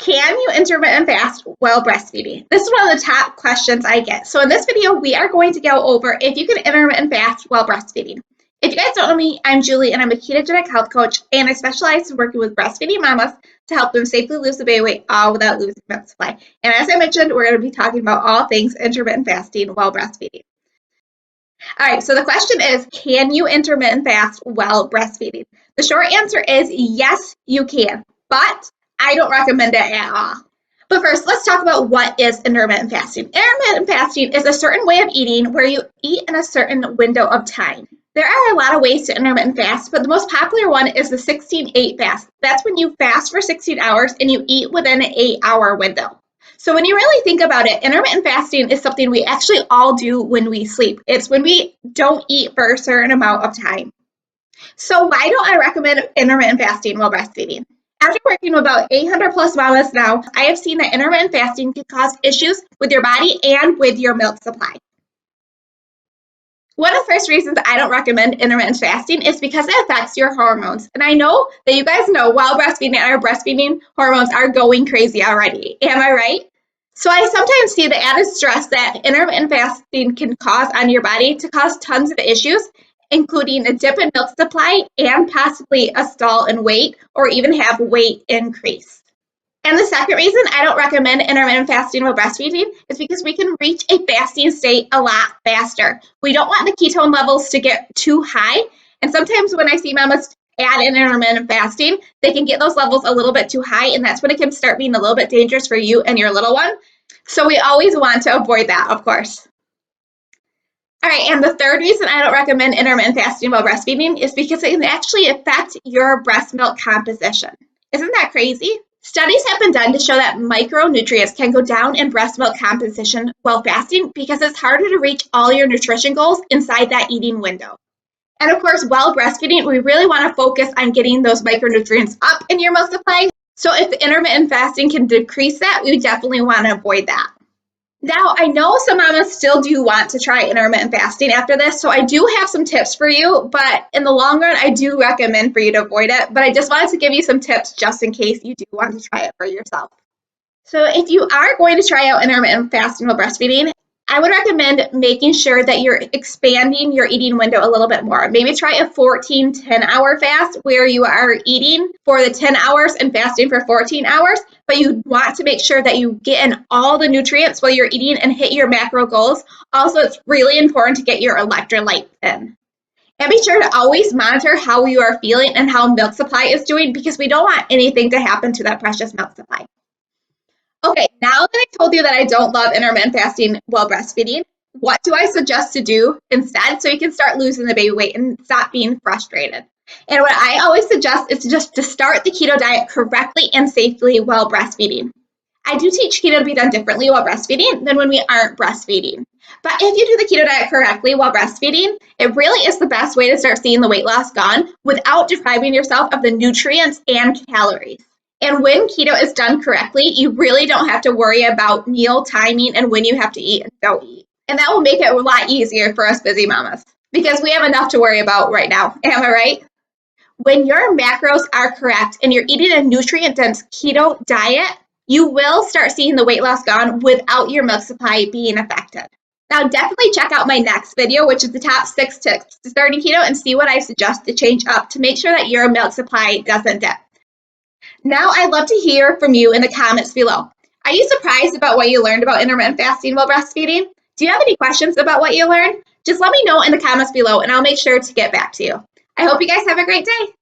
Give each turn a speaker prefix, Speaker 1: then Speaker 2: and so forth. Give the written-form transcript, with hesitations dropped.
Speaker 1: Can you intermittent fast while breastfeeding? This is one of the top questions I get. So in this video, we are going to go over if you can intermittent fast while breastfeeding. If you guys don't know me, I'm Julie, and I'm a ketogenic health coach, and I specialize in working with breastfeeding mamas to help them safely lose the baby weight all without losing milk supply. And as I mentioned, we're going to be talking about all things intermittent fasting while breastfeeding. All right, so the question is, can you intermittent fast while breastfeeding? The short answer is yes, you can, but I don't recommend it at all. But first, let's talk about what is intermittent fasting. Intermittent fasting is a certain way of eating where you eat in a certain window of time. There are a lot of ways to intermittent fast, but the most popular one is the 16-8 fast. That's when you fast for 16 hours and you eat within an 8-hour window. So when you really think about it, intermittent fasting is something we actually all do when we sleep. It's when we don't eat for a certain amount of time. So why don't I recommend intermittent fasting while breastfeeding? After working with about 800 plus mamas now, I have seen that intermittent fasting can cause issues with your body and with your milk supply. One of the first reasons I don't recommend intermittent fasting is because it affects your hormones. And I know that you guys know while breastfeeding, our breastfeeding hormones are going crazy already. Am I right? So I sometimes see the added stress that intermittent fasting can cause on your body to cause tons of issues, including a dip in milk supply and possibly a stall in weight or even have weight increase. And the second reason I don't recommend intermittent fasting while breastfeeding is because we can reach a fasting state a lot faster. We don't want the ketone levels to get too high. And sometimes when I see mamas add in intermittent fasting, they can get those levels a little bit too high, and that's when it can start being a little bit dangerous for you and your little one. So we always want to avoid that, of course. All right, and the third reason I don't recommend intermittent fasting while breastfeeding is because it can actually affect your breast milk composition. Isn't that crazy? Studies have been done to show that micronutrients can go down in breast milk composition while fasting because it's harder to reach all your nutrition goals inside that eating window. And of course, while breastfeeding, we really want to focus on getting those micronutrients up in your milk supply. So if intermittent fasting can decrease that, we definitely want to avoid that. Now, I know some mamas still do want to try intermittent fasting after this, so I do have some tips for you, but in the long run, I do recommend for you to avoid it, but I just wanted to give you some tips just in case you do want to try it for yourself. So if you are going to try out intermittent fasting while breastfeeding, I would recommend making sure that you're expanding your eating window a little bit more. Maybe try a 10-hour fast where you are eating for the 10 hours and fasting for 14 hours, but you want to make sure that you get in all the nutrients while you're eating and hit your macro goals. Also, it's really important to get your electrolytes in. And be sure to always monitor how you are feeling and how milk supply is doing because we don't want anything to happen to that precious milk supply. Okay, now that I told you that I don't love intermittent fasting while breastfeeding, what do I suggest to do instead so you can start losing the baby weight and stop being frustrated? And what I always suggest is just to start the keto diet correctly and safely while breastfeeding. I do teach keto to be done differently while breastfeeding than when we aren't breastfeeding. But if you do the keto diet correctly while breastfeeding, it really is the best way to start seeing the weight loss gone without depriving yourself of the nutrients and calories. And when keto is done correctly, you really don't have to worry about meal timing and when you have to eat and don't eat. And that will make it a lot easier for us busy mamas because we have enough to worry about right now. Am I right? When your macros are correct and you're eating a nutrient-dense keto diet, you will start seeing the weight loss gone without your milk supply being affected. Now, definitely check out my next video, which is the top 6 tips to starting keto, and see what I suggest to change up to make sure that your milk supply doesn't dip. Now, I'd love to hear from you in the comments below. Are you surprised about what you learned about intermittent fasting while breastfeeding? Do you have any questions about what you learned? Just let me know in the comments below and I'll make sure to get back to you. I hope you guys have a great day.